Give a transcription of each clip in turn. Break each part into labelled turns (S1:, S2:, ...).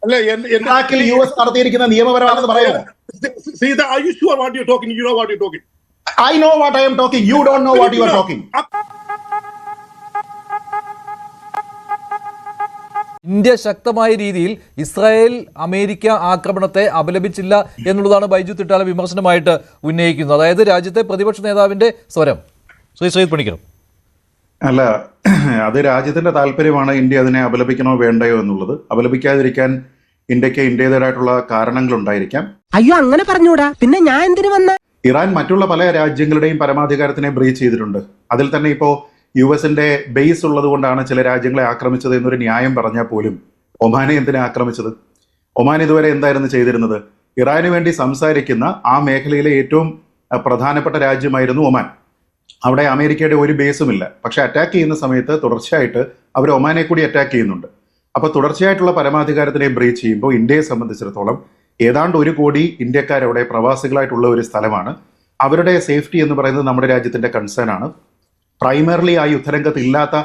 S1: ഇറാഖിൽ US നടത്തിയിരിക്കുന്ന നിയമപരമാണെന്ന് പറയാമോ?
S2: Are you sure what you're talking? You know what you're talking.
S1: I know what I am talking. You don't know what you are talking.
S3: India ശക്തമായ രീതിയിൽ Israel America ആക്രമണത്തെ അപലപിച്ചില്ല എന്നുള്ളതാണ് ബൈജു തിട്ടാല വിമർശനമായിട്ട് ഉന്നയിക്കുന്നത്. അതായത് രാജ്യത്തെ പ്രതിപക്ഷ നേതാവിന്റെ സ്വരം. ശ്രീ ശ്രീജിത്ത് പണിക്കർ.
S4: അല്ല, അത് രാജ്യത്തിന്റെ താല്പര്യമാണ് ഇന്ത്യ അതിനെ അപലപിക്കണോ വേണ്ടയോ എന്നുള്ളത്. അപലപിക്കാതിരിക്കാൻ ഇന്ത്യക്ക് ഇന്ത്യയുടേതായിട്ടുള്ള കാരണങ്ങൾ ഉണ്ടായിരിക്കാം.
S5: അയ്യോ അങ്ങനെ പറഞ്ഞൂടാ, പിന്നെ ഞാൻ എന്തിനു വന്ന?
S4: ഇറാൻ മറ്റുള്ള പല രാജ്യങ്ങളുടെയും പരമാധികാരത്തിനെ ബ്രീച്ച് ചെയ്തിട്ടുണ്ട്. അതിൽ തന്നെ ഇപ്പോൾ US-ന്റെ ബേസ് ഉള്ളത് കൊണ്ടാണ് ചില രാജ്യങ്ങളെ ആക്രമിച്ചത് എന്നൊരു ന്യായം പറഞ്ഞാൽ പോലും ഒമാനെ എന്തിനാ ആക്രമിച്ചത്? ഒമാൻ ഇതുവരെ എന്തായിരുന്നു ചെയ്തിരുന്നത്? ഇറാന് വേണ്ടി സംസാരിക്കുന്ന ആ മേഖലയിലെ ഏറ്റവും പ്രധാനപ്പെട്ട രാജ്യമായിരുന്നു ഒമാൻ. അവിടെ അമേരിക്കയുടെ ഒരു ബേസുമില്ല. പക്ഷെ അറ്റാക്ക് ചെയ്യുന്ന സമയത്ത് തുടർച്ചയായിട്ട് അവർ ഒമാനെ കൂടി അറ്റാക്ക് ചെയ്യുന്നുണ്ട്. അപ്പോൾ തുടർച്ചയായിട്ടുള്ള പരമാധികാരത്തിനെ ബ്രീച്ച് ചെയ്യുമ്പോൾ ഇന്ത്യയെ സംബന്ധിച്ചിടത്തോളം ഏതാണ്ട് 1 കോടി ഇന്ത്യക്കാരവിടെ പ്രവാസികളായിട്ടുള്ള ഒരു സ്ഥലമാണ്. അവരുടെ സേഫ്റ്റി എന്ന് പറയുന്നത് നമ്മുടെ രാജ്യത്തിന്റെ കൺസേൺ ആണ്. പ്രൈമറിലി ആ യുദ്ധരംഗത്ത് ഇല്ലാത്ത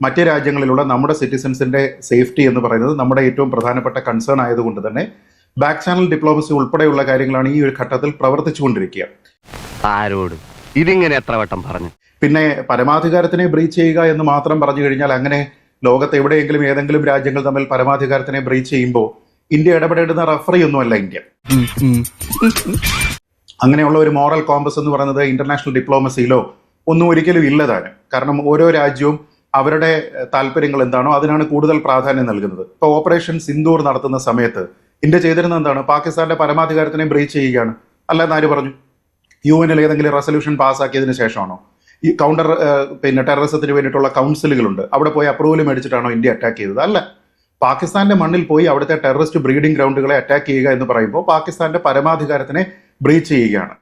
S4: മറ്റ് രാജ്യങ്ങളിലുള്ള നമ്മുടെ സിറ്റിസൺസിന്റെ സേഫ്റ്റി എന്ന് പറയുന്നത് നമ്മുടെ ഏറ്റവും പ്രധാനപ്പെട്ട കൺസേൺ ആയതുകൊണ്ട് തന്നെ ബാക്ക് ചാനൽ ഡിപ്ലോമസി ഉൾപ്പെടെയുള്ള കാര്യങ്ങളാണ് ഈ ഒരു ഘട്ടത്തിൽ പ്രവർത്തിച്ചുകൊണ്ടിരിക്കുക.
S6: ആരോട് ഇതിങ്ങനെ എത്ര വട്ടം പറഞ്ഞു?
S4: പിന്നെ പരമാധികാരത്തിനെ ബ്രീച്ച് ചെയ്യുക എന്ന് മാത്രം പറഞ്ഞു കഴിഞ്ഞാൽ അങ്ങനെ ലോകത്ത് എവിടെയെങ്കിലും ഏതെങ്കിലും രാജ്യങ്ങൾ തമ്മിൽ പരമാധികാരത്തിനെ ബ്രീച്ച് ചെയ്യുമ്പോൾ ഇന്ത്യ ഇടപെടേണ്ടുന്ന റഫറി ഒന്നുമല്ല ഇന്ത്യ. അങ്ങനെയുള്ള ഒരു മോറൽ കോമ്പസ് എന്ന് പറയുന്നത് ഇന്റർനാഷണൽ ഡിപ്ലോമസിയിലോ ഒന്നും ഒരിക്കലും ഇല്ലതാണ്. കാരണം ഓരോ രാജ്യവും അവരുടെ താല്പര്യങ്ങൾ എന്താണോ അതിനാണ് കൂടുതൽ പ്രാധാന്യം നൽകുന്നത്. ഇപ്പോൾ ഓപ്പറേഷൻ സിന്ദൂർ നടത്തുന്ന സമയത്ത് ഇന്ത്യ ചെയ്തിരുന്നത് എന്താണ്? പാകിസ്ഥാന്റെ പരമാധികാരത്തിനെ ബ്രീച്ച് ചെയ്യുകയാണ്. അല്ലെന്ന് ആര് പറഞ്ഞു? UN ഏതെങ്കിലും റെസൊല്യൂഷൻ പാസ്സാക്കിയതിന് ശേഷമാണോ? ഈ കൗണ്ടർ ടെററിസത്തിന് വേണ്ടിയിട്ടുള്ള കൗൺസിലുകളുണ്ട്, അവിടെ പോയി അപ്രൂവൽ മേടിച്ചിട്ടാണോ ഇന്ത്യ അറ്റാക്ക് ചെയ്തത്? അല്ല. പാകിസ്ഥാന്റെ മണ്ണിൽ പോയി അവിടുത്തെ ടെററിസ്റ്റ് ബ്രീഡിംഗ് ഗ്രൗണ്ടുകളെ അറ്റാക്ക് ചെയ്യുക എന്ന് പറയുമ്പോൾ പാകിസ്ഥാന്റെ പരമാധികാരത്തിനെ ബ്രീച്ച് ചെയ്യുകയാണ്.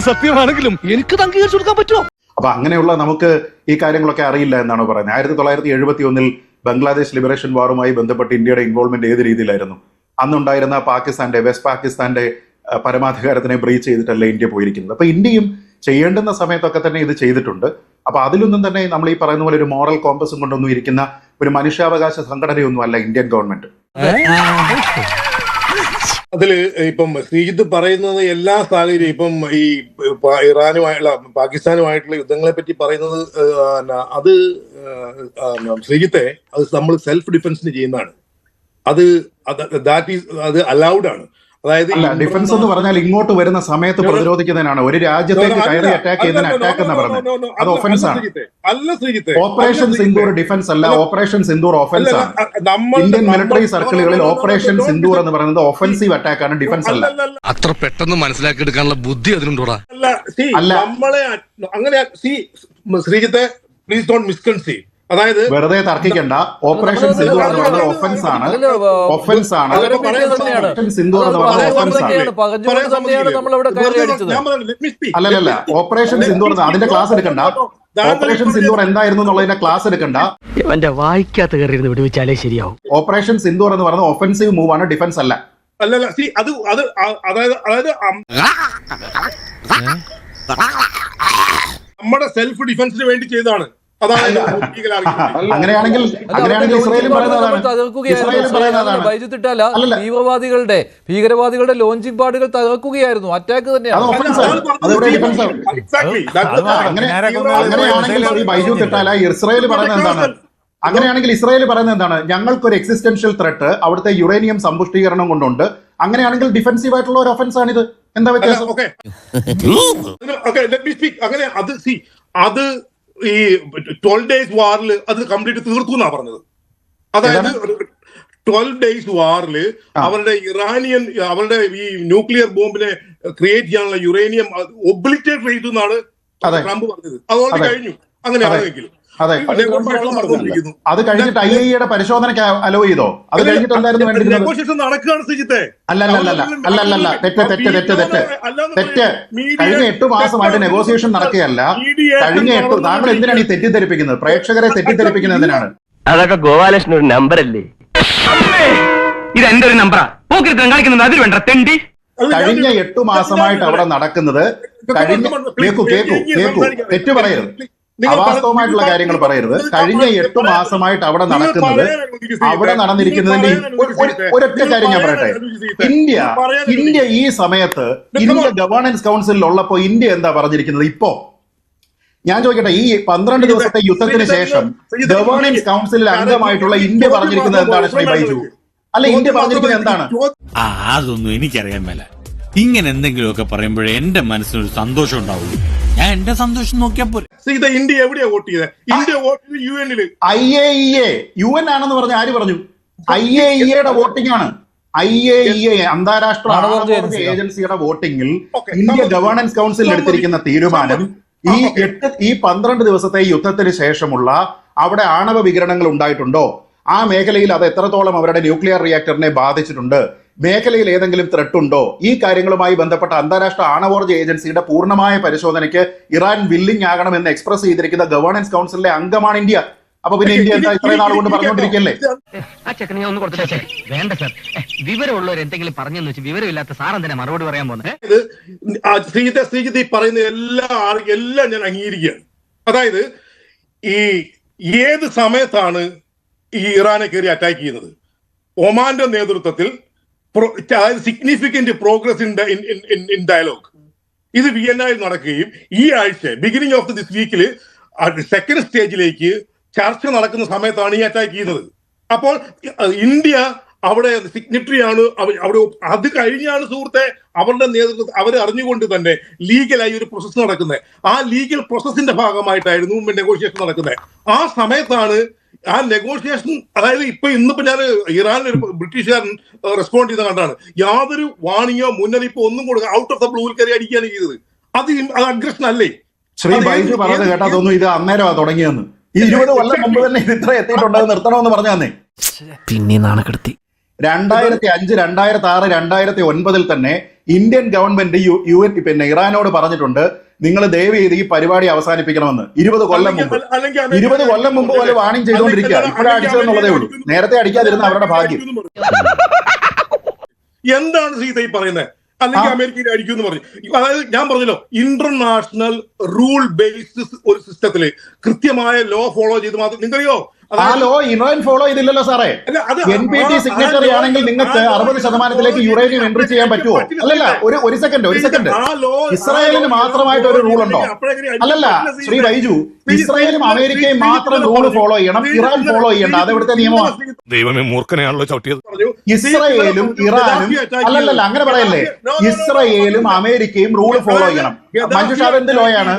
S7: സത്യമാണെങ്കിലും എനിക്ക് അംഗീകരിച്ചു കൊടുക്കാൻ പറ്റുമോ?
S4: അപ്പൊ അങ്ങനെയുള്ള നമുക്ക് ഈ കാര്യങ്ങളൊക്കെ അറിയില്ല എന്നാണ് പറയുന്നത്. 1971 ബംഗ്ലാദേശ് ലിബറേഷൻ വാറുമായി ബന്ധപ്പെട്ട് ഇന്ത്യയുടെ ഇൻവോൾവ്മെന്റ് ഏത് രീതിയിലായിരുന്നു? അന്നുണ്ടായിരുന്ന വെസ്റ്റ് പാകിസ്ഥാന്റെ പരമാധികാരത്തിനെ ബ്രീച്ച് ചെയ്തിട്ടല്ല ഇന്ത്യ പോയിരിക്കുന്നത്. അപ്പൊ ഇന്ത്യയും ചെയ്യേണ്ടുന്ന സമയത്തൊക്കെ തന്നെ ഇത് ചെയ്തിട്ടുണ്ട്. അപ്പൊ അതിലൊന്നും തന്നെ നമ്മൾ ഈ പറയുന്ന പോലെ ഒരു മോറൽ കോമ്പസും കൊണ്ടൊന്നും ഇരിക്കുന്ന ഒരു മനുഷ്യാവകാശ സംഘടനയൊന്നും അല്ല ഇന്ത്യൻ ഗവൺമെന്റ്.
S2: അതില് ഇപ്പം ശ്രീജിത്ത് പറയുന്നത് എല്ലാ സാഹചര്യവും ഇപ്പം ഈ ഇറാനുമായുള്ള പാകിസ്ഥാനുമായിട്ടുള്ള യുദ്ധങ്ങളെ പറ്റി പറയുന്നത് അത് ശ്രീജിത്തെ അത് നമ്മൾ സെൽഫ് ഡിഫൻസിന് ചെയ്യുന്നതാണ്. അത് അലൗഡ് ആണ്. അതായത്
S4: ഡിഫൻസ് എന്ന് പറഞ്ഞാൽ ഇങ്ങോട്ട് വരുന്ന സമയത്ത് പ്രതിരോധിക്കുന്നതിനാണ്. ഒരു രാജ്യത്തേക്ക് കയറി അറ്റാക്ക് ചെയ്യുന്നതിന് അറ്റാക്ക് എന്ന് പറഞ്ഞത് അത് ഒഫൻസ് ആണ്.
S2: അല്ല ശ്രീജിത്തെ,
S4: ഓപ്പറേഷൻ സിന്ദൂർ ഡിഫൻസ് അല്ല, ഓപ്പറേഷൻ സിന്ദൂർ ഒഫൻസ് ആണ്. ഇന്ത്യൻ മിലിറ്ററി സർക്കിളുകളിൽ ഓപ്പറേഷൻ സിന്ദൂർ എന്ന് പറയുന്നത് ഒഫൻസീവ് അറ്റാക്ക് ആണ്, ഡിഫൻസ് അല്ല.
S7: അത്ര പെട്ടെന്ന് മനസ്സിലാക്കി എടുക്കാനുള്ള ബുദ്ധി അതിനുണ്ടോടാ?
S2: അല്ല നമ്മളെ അങ്ങനെ ശ്രീജിത്തെ പ്ലീസ് ഡോണ്ട് മിസ്കൺസീവ്. അതായത്
S4: വെറുതെ തർക്കിക്കണ്ട. ഓപ്പറേഷൻ സിന്ദൂർ എന്ന് പറയുന്നത് ഒഫൻസ് ആണ്, ഒഫൻസ് ആണ്. സിന്ദൂർ എന്ന് പറയുന്നത് ഒഫൻസ് ആണ്. അല്ലല്ല, ഓപ്പറേഷൻ സിന്ദൂർ അതിന്റെ ക്ലാസ് എടുക്കണ്ട. ഓപ്പറേഷൻ സിന്ദൂർ എന്തായിരുന്നു എന്നുള്ളതിന്റെ ക്ലാസ് എടുക്കണ്ട.
S5: എന്റെ വായിക്കാത്ത കയറി വിടുവിച്ചാലേ ശരിയാവും.
S4: ഓപ്പറേഷൻ സിന്ദൂർ എന്ന് പറയുന്നത് ഒഫൻസീവ് മൂവ് ആണ്, ഡിഫൻസ് അല്ല.
S2: അല്ലല്ല, അതായത് നമ്മുടെ സെൽഫ് ഡിഫൻസിന് വേണ്ടി ചെയ്തതാണ്.
S3: തീവ്രവാദികളുടെ ഭീകരവാദികളുടെ ലോഞ്ചിങ് പാഡുകൾ തകർക്കുകയായിരുന്നു. അറ്റാക്ക് തന്നെയാണ്.
S4: അങ്ങനെയാണെങ്കിൽ ഇസ്രായേൽ പറയുന്നത് എന്താണ്? ഞങ്ങൾക്കൊരു എക്സിസ്റ്റൻഷ്യൽ ത്രെട്ട് അവിടുത്തെ യുറേനിയം സമ്പുഷ്ടീകരണം കൊണ്ടുണ്ട്. അങ്ങനെയാണെങ്കിൽ ഡിഫൻസീവ് ആയിട്ടുള്ള ഒരു ഒഫൻസ് ആണിത്. എന്താ വ്യത്യാസം?
S2: അത് ഈ 12 days വാറിൽ അത് കംപ്ലീറ്റ് തീർത്തു എന്നാ പറഞ്ഞത്. അതായത് 12 days വാറിൽ അവരുടെ അവരുടെ ഈ ന്യൂക്ലിയർ ബോംബിനെ ക്രിയേറ്റ് ചെയ്യാനുള്ള യുറേനിയം ഒബ്ലിറ്റേറ്റ് ചെയ്തു എന്നാണ് ട്രംപ് പറഞ്ഞത്. അതുകൊണ്ട് കഴിഞ്ഞു. അങ്ങനെ ആണെങ്കിൽ
S4: അത് കഴിഞ്ഞിട്ട് IAEA പരിശോധനയ്ക്ക് അലോ ചെയ്തോ? അത് കഴിഞ്ഞിട്ട് എന്തായിരുന്നു വേണ്ടത്?
S2: നടക്കുകയാണ് ശ്രീജിത്തെ.
S4: അല്ലല്ല, തെറ്റ്. കഴിഞ്ഞ 8 മാസമായിട്ട് നെഗോസിയേഷൻ നടക്കുകയല്ല. കഴിഞ്ഞ 8 താങ്കൾ എന്തിനാണ് ഈ തെറ്റിദ്ധരിപ്പിക്കുന്നത്? പ്രേക്ഷകരെ തെറ്റിദ്ധരിപ്പിക്കുന്നത് എന്തിനാണ്?
S6: അതൊക്കെ ഗോപാലകൃഷ്ണൻ ഒരു നമ്പർ അല്ലേ? ഇത് എന്റെ ഒരു നമ്പറാ. കാണിക്കുന്നത് അതിൽ വേണ്ട തെണ്ടി.
S4: കഴിഞ്ഞ 8 മാസമായിട്ട് അവിടെ നടക്കുന്നത് തെറ്റ് പറയരുത്. അവാസ്തവമായിട്ടുള്ള കാര്യങ്ങൾ പറയരുത്. കഴിഞ്ഞ 8 മാസമായിട്ട് അവിടെ നടക്കുന്നത്, അവിടെ നടന്നിരിക്കുന്നതിന്റെ ഒരൊറ്റ കാര്യം ഞാൻ പറയട്ടെ. ഇന്ത്യ ഈ സമയത്ത് ഇന്ത്യ ഗവേണൻസ് കൗൺസിലിൽ ഉള്ളപ്പോ ഇന്ത്യ എന്താ പറഞ്ഞിരിക്കുന്നത്? ഇപ്പോ ഞാൻ ചോദിക്കട്ടെ, ഈ 12 ദിവസത്തെ യുദ്ധത്തിന് ശേഷം ഗവേണൻസ് കൗൺസിലിൽ അംഗമായിട്ടുള്ള ഇന്ത്യ പറഞ്ഞിരിക്കുന്നത് എന്താണ് ശ്രീ ബൈജു? അല്ല, ഇന്ത്യ പറഞ്ഞിരിക്കുന്നത് എന്താണ്?
S8: അതൊന്നും എനിക്കറിയാൻ മേല. ഇങ്ങനെ എന്തെങ്കിലുമൊക്കെ പറയുമ്പോഴേ എന്റെ മനസ്സിനൊരു സന്തോഷം ഉണ്ടാവുള്ളൂ. ഞാൻ എന്റെ സന്തോഷം നോക്കിയാ പോരെ.
S2: ഇന്ത്യ എവിടെയാ വോട്ട് ചെയ്തത്? ഇന്ത്യ വോട്ട് ചെയ്തത് UN-ല്.
S4: IAEA UN ആണെന്ന് പറഞ്ഞ ആര് പറഞ്ഞു? IAEA-യുടെ വോട്ടിംഗ് ആണ്. IAEA അന്താരാഷ്ട്ര ആണവോർജ്ജ ഏജൻസിയുടെ വോട്ടിംഗിൽ ഇന്ത്യ ഗവേണൻസ് കൗൺസിൽ എടുത്തിരിക്കുന്ന തീരുമാനം ഈ 12 ദിവസത്തെ യുദ്ധത്തിന് ശേഷമുള്ള അവിടെ ആണവ വികിരണങ്ങൾ ഉണ്ടായിട്ടുണ്ടോ, ആ മേഖലയിൽ അത് എത്രത്തോളം അവരുടെ ന്യൂക്ലിയർ റിയാക്ടറിനെ ബാധിച്ചിട്ടുണ്ട്, മേഖലയിൽ ഏതെങ്കിലും ത്രെട്ട് ഉണ്ടോ, ഈ കാര്യങ്ങളുമായി ബന്ധപ്പെട്ട അന്താരാഷ്ട്ര ആണവോർജ്ജ ഏജൻസിയുടെ പൂർണ്ണമായ പരിശോധനയ്ക്ക് ഇറാൻ വില്ലിംഗ് ആകണമെന്ന് എക്സ്പ്രസ് ചെയ്തിരിക്കുന്ന ഗവേണൻസ് കൗൺസിലിലെ അംഗമാണ് ഇന്ത്യ. അപ്പൊ പിന്നെ ഇന്ത്യ എന്താ ഇത്രയും നാൾ കൊണ്ട് പറഞ്ഞുകൊണ്ടിരിക്കല്ലേ?
S6: വേണ്ട സർ, വിവരമുള്ളവർ എന്തെങ്കിലും പറഞ്ഞെന്ന് വെച്ച് വിവരമില്ലാത്ത സാറൻ തന്നെ മറുപടി പറയാൻ പോകുന്നത്.
S2: ശ്രീജിത്ത് പറയുന്ന എല്ലാം ഞാൻ അംഗീകരിക്കുകയാണ്. അതായത് ഈ ഏത് സമയത്താണ് ഈ ഇറാനെ കയറി അറ്റാക്ക് ചെയ്യുന്നത്? ഒമാന്റെ നേതൃത്വത്തിൽ സിഗ്നിഫിക്കന്റ് പ്രോഗ്രസ് ഇൻ ഡയലോഗ് ഇത് വിയന്നയിൽ നടക്കുകയും ഈ ആഴ്ച ബിഗിനിങ് ഓഫ് ദിസ് വീക്കിൽ സെക്കൻഡ് സ്റ്റേജിലേക്ക് ചർച്ച നടക്കുന്ന സമയത്താണ് ഈ അറ്റാക്ക് ചെയ്യുന്നത്. അപ്പോൾ ഇന്ത്യ അവിടെ സിഗ്നിറ്ററിയാണ്. അവിടെ അത് കഴിഞ്ഞാണ് സുഹൃത്തെ അവരുടെ നേതൃത്വം അവർ അറിഞ്ഞുകൊണ്ട് തന്നെ ലീഗലായി ഒരു പ്രോസസ് നടക്കുന്നത്. ആ ലീഗൽ പ്രോസസ്സിന്റെ ഭാഗമായിട്ടായിരുന്നു നെഗോഷിയേഷൻ നടക്കുന്നത്. ആ സമയത്താണ് ആ നെഗോഷിയേഷൻ, അതായത് ഇന്നിപ്പോ ഞാൻ ഇറാനിൽ ഒരു ബ്രിട്ടീഷുകാരൻ റെസ്പോണ്ട് ചെയ്ത കണ്ടാണ്, യാതൊരു വാണിങ്ങോ മുന്നറിയിപ്പോ ഒന്നും കൊടുക്കുക ഔട്ട് ഓഫ് ദ ബ്ലൂവിൽ കയറി അടിക്കുകയാണ് ചെയ്തത്. അത് അഗ്രഷൻ അല്ലേ?
S4: ശ്രീ ബൈജു പറഞ്ഞത് കേട്ടാ തോന്നുന്നു ഇത് അന്നേരമാണ് തുടങ്ങിയെന്ന്. ഈ 20 കൊല്ലം മുമ്പ് തന്നെ ഇത് ഇത്ര എത്തിയിട്ടുണ്ടെന്ന് നിർത്തണമെന്ന് പറഞ്ഞു തന്നെ.
S5: പിന്നെ നാണക്കെടുത്തി
S4: 2005, 2006, 2009 തന്നെ ഇന്ത്യൻ ഗവൺമെന്റ് UN പിന്നെ ഇറാനോട് പറഞ്ഞിട്ടുണ്ട്, നിങ്ങൾ ദയവ് ചെയ്ത് ഈ പരിപാടി അവസാനിപ്പിക്കണമെന്ന്. 20 കൊല്ലം മുമ്പ് 20 കൊല്ലം മുമ്പ് പോലെ വാണിംഗ് ചെയ്തുകൊണ്ടിരിക്കുക. ഇപ്പോഴാണ് അടിച്ചതെന്നുള്ളതേ ഉള്ളൂ. നേരത്തെ അടിക്കാതിരുന്ന അവരുടെ ഭാഗ്യം.
S2: എന്താണ് സീത ഈ പറയുന്നത്? അല്ലെങ്കിൽ അമേരിക്കയിൽ അടിക്കും എന്ന് പറഞ്ഞു. അതായത് ഞാൻ പറഞ്ഞല്ലോ, ഇന്റർനാഷണൽ റൂൾ ബേസ്ഡ് ഒരു സിസ്റ്റത്തില് കൃത്യമായ ലോ ഫോളോ ചെയ്ത് മാത്രം. നിങ്ങൾക്കറിയോ
S4: ആ ലോ ഇറാൻ ഫോളോ ചെയ്തില്ലല്ലോ സാറേ. NPT സിഗ്നേച്ചറി ആണെങ്കിൽ നിങ്ങൾക്ക് 60% യുറേനിയം എൻട്രി ചെയ്യാൻ പറ്റുമോ? അല്ലല്ല, ഒരു സെക്കൻഡ് ഇസ്രായേലിന് മാത്രമായിട്ട് ഒരു റൂൾ ഉണ്ടോ? അല്ലല്ല ശ്രീ ബൈജു, ഇസ്രായേലും അമേരിക്കയും മാത്രം റൂൾ ഫോളോ ചെയ്യണം, ഇറാൻ ഫോളോ ചെയ്യണ്ട. അതെവിടുത്തെ നിയമമാണ്?
S7: ദൈവമേ, മൂർഖനെയാണല്ലോ ചവിട്ടിയത്.
S4: ഇസ്രായേലും ഇറാനും അല്ലല്ല അങ്ങനെ പറയല്ലേ, ഇസ്രായേലും അമേരിക്കയും റൂൾ ഫോളോ ചെയ്യണം. മഞ്ജുഷാ എന്ത് ലോയാണ്?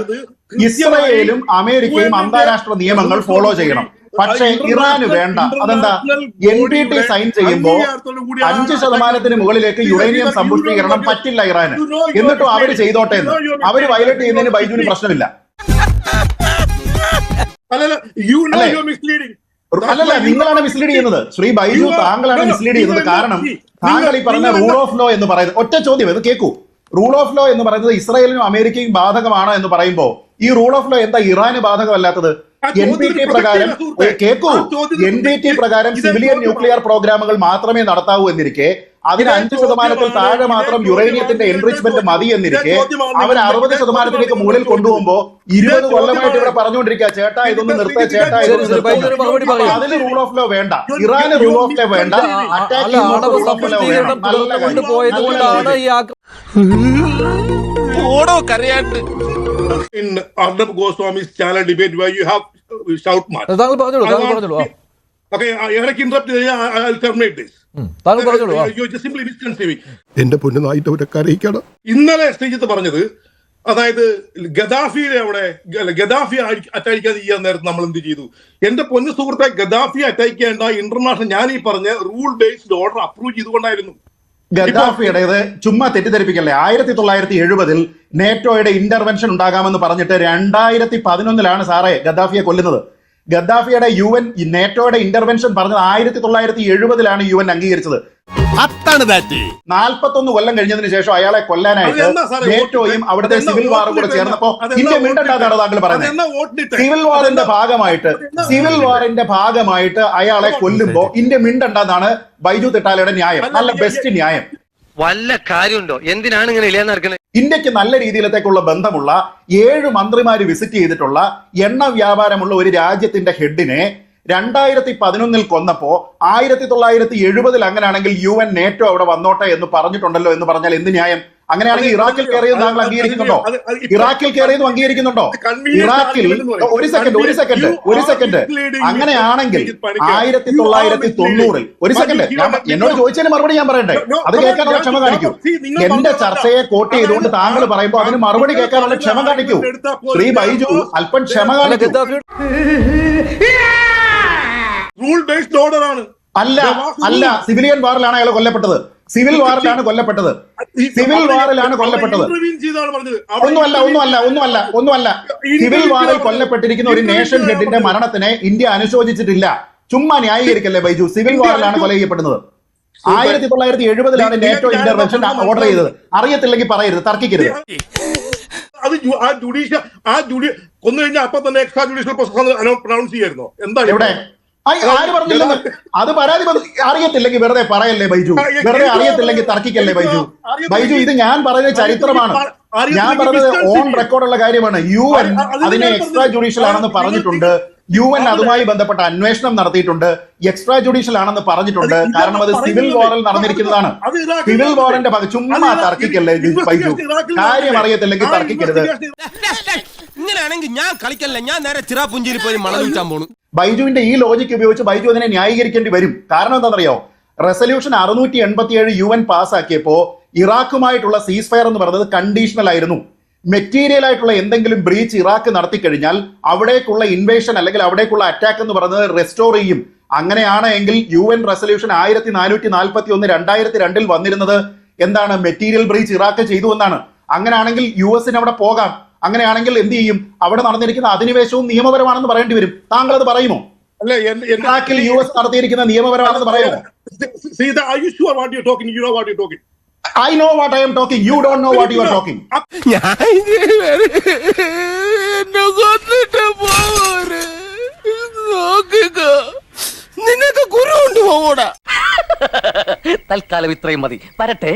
S4: ഇസ്രായേലും അമേരിക്കയും അന്താരാഷ്ട്ര നിയമങ്ങൾ ഫോളോ ചെയ്യണം. പക്ഷേ ഇറാന് വേണ്ട. അതെന്താ? NPT സൈൻ ചെയ്യുമ്പോൾ 5% മുകളിലേക്ക് യുറേനിയം സമ്പുഷ്ടീകരണം പറ്റില്ല ഇറാന്. എന്നിട്ടും അവര് ചെയ്തോട്ടെ എന്ന്. അവര് വയലേറ്റ് ചെയ്യുന്നതിന് ബൈജുവിന് പ്രശ്നമില്ല. അല്ലല്ല, നിങ്ങളാണ് മിസ്ലീഡ് ചെയ്യുന്നത് ശ്രീ ബൈജു. താങ്കളാണ് മിസ്ലീഡ് ചെയ്യുന്നത്. കാരണം താങ്കൾ ഈ പറഞ്ഞ റൂൾ ഓഫ് ലോ എന്ന് പറയുന്നത്, ഒറ്റ ചോദ്യം ഇത് കേൾക്കൂ, റൂൾ ഓഫ് ലോ എന്ന് പറയുന്നത് ഇസ്രായേലിനും അമേരിക്കയും ബാധകമാണ് എന്ന് പറയുമ്പോൾ ഈ റൂൾ ഓഫ് ലോ എന്താ ഇറാന് ബാധകമല്ലാത്തത്? NPT പ്രകാരം കേൾക്കൂ, NPT പ്രകാരം സിവിലിയൻ ന്യൂക്ലിയർ പ്രോഗ്രാമുകൾ മാത്രമേ നടത്താവൂ എന്നിരിക്കെ അതിന് 5% താഴെ മാത്രം യുറേനിയത്തിന്റെ എൻറിച്ച്മെന്റ് മതി എന്നിരിക്കെ അവർ 60% മുകളിൽ കൊണ്ടുപോകുമ്പോ 20 കൊല്ലമായിട്ട് ഇവിടെ പറഞ്ഞുകൊണ്ടിരിക്കുക, ചേട്ടാ ഇതൊന്ന് നിർത്തുക, ചേട്ടാ ഇതൊന്ന് നിർത്തുക. അതിന് റൂൾ ഓഫ് ലോ വേണ്ട, ഇറാന് റൂൾ ഓഫ് ലോ വേണ്ട,
S2: In Arnab Goswami's channel debate where you have shout match.
S3: താങ്കൾ പറഞ്ഞോളൂ.
S2: Okay, ഇടയ്ക്ക് ഇന്ററപ്റ്റ് ചെയ്താൽ I'll terminate this.
S3: താങ്കൾ പറഞ്ഞോളൂ.
S2: You just simply misconceiving.
S7: എന്റെ പൊന്നുനായിട്ട് അവരൊക്കെ അറിയിക്കണം.
S2: ഇന്നലെ ശ്രീജിത്ത് പറഞ്ഞത്, അതായത് ഗദാഫി അറ്റാക്ക് ചെയ്യാൻ നേരത്ത് നമ്മൾ എന്ത് ചെയ്തു? എന്റെ പൊന്നു സുഹൃത്തെ, ഗദാഫി അറ്റാക്ക് ചെയ്യേണ്ട ഇന്റർനാഷണൽ ഞാൻ ഈ പറഞ്ഞ റൂൾ ബേസ്ഡ് ഓർഡർ അപ്രൂവ് ചെയ്തുകൊണ്ടായിരുന്നു.
S4: ഗദ്ദാഫിയുടേത് ചുമ്മാ തെറ്റിദ്ധരിപ്പിക്കല്ലേ. 1970 നേറ്റോയുടെ ഇന്റർവെൻഷൻ ഉണ്ടാകാമെന്ന് പറഞ്ഞിട്ട് 2011 സാറേ ഗദ്ദാഫിയെ കൊല്ലുന്നത്. ഗദ്ദാഫിയുടെ UN നേറ്റോയുടെ ഇന്റർവെൻഷൻ പറഞ്ഞത് 1970 UN അംഗീകരിച്ചത്. 41 കൊല്ലം കഴിഞ്ഞതിന് ശേഷം അയാളെ കൊല്ലാനായിട്ട് നേറ്റോയും അവിടുത്തെ സിവിൽ വാറും കൂടെ ചേർന്നപ്പോ ഇന്ത്യ മിണ്ടണ്ടാതാണ് താങ്കൾ പറയുന്നത്. സിവിൽ വാറിന്റെ ഭാഗമായിട്ട് അയാളെ കൊല്ലുമ്പോ ഇന്ത്യ മിണ്ടണ്ടെന്നാണ് ബൈജു തിട്ടാലയുടെ ന്യായം. നല്ല ബെസ്റ്റ് ന്യായം.
S6: വല്ല കാര്യമുണ്ടോ? എന്തിനാണ് ഇങ്ങനെ ഇല്ലാന്ന് നടക്കുന്നത്?
S1: ഇന്ത്യക്ക് നല്ല രീതിയിലത്തേക്കുള്ള ബന്ധമുള്ള 7 മന്ത്രിമാര് വിസിറ്റ് ചെയ്തിട്ടുള്ള എണ്ണ വ്യാപാരമുള്ള ഒരു രാജ്യത്തിന്റെ ഹെഡിനെ 2011 കൊന്നപ്പോ 1970 അങ്ങനെയാണെങ്കിൽ UN നേറ്റോ അവിടെ വന്നോട്ടെ എന്ന് പറഞ്ഞിട്ടുണ്ടല്ലോ എന്ന് പറഞ്ഞാൽ എന്ത് ന്യായം? അങ്ങനെയാണെങ്കിൽ ഇറാഖിൽ കയറിയത് താങ്കൾ അംഗീകരിക്കുന്നുണ്ടോ? ഇറാഖിൽ കയറിയതും അംഗീകരിക്കുന്നുണ്ടോ? ഇറാഖിൽ ഒരു സെക്കൻഡ് അങ്ങനെയാണെങ്കിൽ 1990 ഒരു സെക്കൻഡ് എന്നോട് ചോദിച്ചതിന് മറുപടി ഞാൻ പറയണ്ടേ? അത് കേൾക്കാനുള്ള ക്ഷമ കാണിക്കൂ. എന്റെ ചർച്ചയെ കോട്ട് ചെയ്തുകൊണ്ട് താങ്കൾ പറയുമ്പോൾ അതിന് മറുപടി കേൾക്കാനുള്ള ക്ഷമ കാണിക്കൂ. ശ്രീ ബൈജു അല്പം ക്ഷമ കാണിക്കൂ.
S2: റൂൾ ബേസ്ഡ് ഓർഡർ ആണ്.
S1: അല്ല സിവിലിയൻ വാറിലാണ് അയാൾ കൊല്ലപ്പെട്ടത്. സിവിൽ വാറിലാണ് കൊല്ലപ്പെട്ടത്. ഒന്നുമല്ല. സിവിൽ വാറിൽ കൊല്ലപ്പെട്ടിരിക്കുന്ന ഒരു നേഷൻ ഹെഡിന്റെ മരണത്തിനെ ഇന്ത്യ അനുശോചിച്ചിട്ടില്ല. ചുമ്മാ ന്യായീകരിക്കല്ലേ ബൈജു? സിവിൽ വാറിലാണ് കൊല ചെയ്യപ്പെടുന്നത്. 1970 നേറ്റോ ഇന്റർവെൻഷൻ ഓർഡർ ചെയ്തത്. അറിയത്തില്ലെങ്കിൽ പറയരുത്, തർക്കിക്കരുത്.
S2: അത് കൊന്നു കഴിഞ്ഞാൽ അപ്പൊ തന്നെ എക്സ്ട്രാ ജുഡീഷ്യൽ പ്രോസസ് പ്രൊനൗൺസ് ചെയ്യായിരുന്നോ? എന്താ
S1: എവിടെ? ആര് പറഞ്ഞില്ലെന്ന്? അത് പരാതി അറിയത്തില്ലെങ്കിൽ വെറുതെ പറയല്ലേ ബൈജു? വെറുതെ അറിയത്തില്ലെങ്കിൽ തർക്കിക്കല്ലേ ബൈജു? ഇത് ഞാൻ പറയുന്ന ചരിത്രമാണ്. ഞാൻ പറഞ്ഞത് ഓൺ റെക്കോർഡുള്ള കാര്യമാണ്. UN അതിനെ എക്സ്ട്രാ ജുഡീഷ്യൽ ആണെന്ന് പറഞ്ഞിട്ടുണ്ട്. UN അതുമായി ബന്ധപ്പെട്ട അന്വേഷണം നടത്തിയിട്ടുണ്ട്. എക്സ്ട്രാ ജുഡീഷ്യൽ ആണെന്ന് പറഞ്ഞിട്ടുണ്ട്. കാരണം അത് സിവിൽ വാറിൽ നടന്നിരിക്കുന്നതാണ്. സിവിൽ വാറിന്റെ ഭാഗം ചുമ്മാ തർക്കിക്കല്ലേ ബൈജു? കാര്യം അറിയത്തില്ലെങ്കിൽ തർക്കിക്കരുത്.
S9: ഇങ്ങനെയാണെങ്കിൽ ഞാൻ കളിക്കല്ല, ഞാൻ നേരെ ചിറാപുഞ്ചിയിൽ പോയി മണം വിൽക്കാൻ പോണു.
S1: ബൈജുവിന്റെ ഈ ലോജിക്ക് ഉപയോഗിച്ച് ബൈജു അതിനെ ന്യായീകരിക്കേണ്ടി വരും. കാരണം എന്താണെന്നറിയോ? റെസല്യൂഷൻ 687 UN പാസ്സാക്കിയപ്പോ ഇറാഖുമായിട്ടുള്ള സീസ് ഫയർ എന്ന് പറയുന്നത് കണ്ടീഷണൽ ആയിരുന്നു. മെറ്റീരിയൽ ആയിട്ടുള്ള എന്തെങ്കിലും ബ്രീച്ച് ഇറാഖ് നടത്തിക്കഴിഞ്ഞാൽ അവിടേക്കുള്ള ഇൻവേഷൻ അല്ലെങ്കിൽ അവിടേക്കുള്ള അറ്റാക്ക് എന്ന് പറയുന്നത് റെസ്റ്റോർ ചെയ്യും. അങ്ങനെയാണ് എങ്കിൽ UN റെസല്യൂഷൻ 1441 2002 വന്നിരുന്നത് എന്താണ്? മെറ്റീരിയൽ ബ്രീച്ച് ഇറാഖ് ചെയ്തു എന്നാണ്. അങ്ങനെയാണെങ്കിൽ US അവിടെ പോകാം. അങ്ങനെയാണെങ്കിൽ എന്ത് ചെയ്യും? അവിടെ നടന്നിരിക്കുന്ന അധിനിവേശവും നിയമപരമാണെന്ന് പറയേണ്ടി വരും. താങ്കൾ അത് പറയുമോ? ഇറാഖിൽ US നടത്തിയിരിക്കുന്ന നിയമപരമാണെന്ന് പറയുമോ? I know what I am talking. You don't know what you are talking.
S6: തൽക്കാലം ഇത്രയും മതി. വരട്ടെ.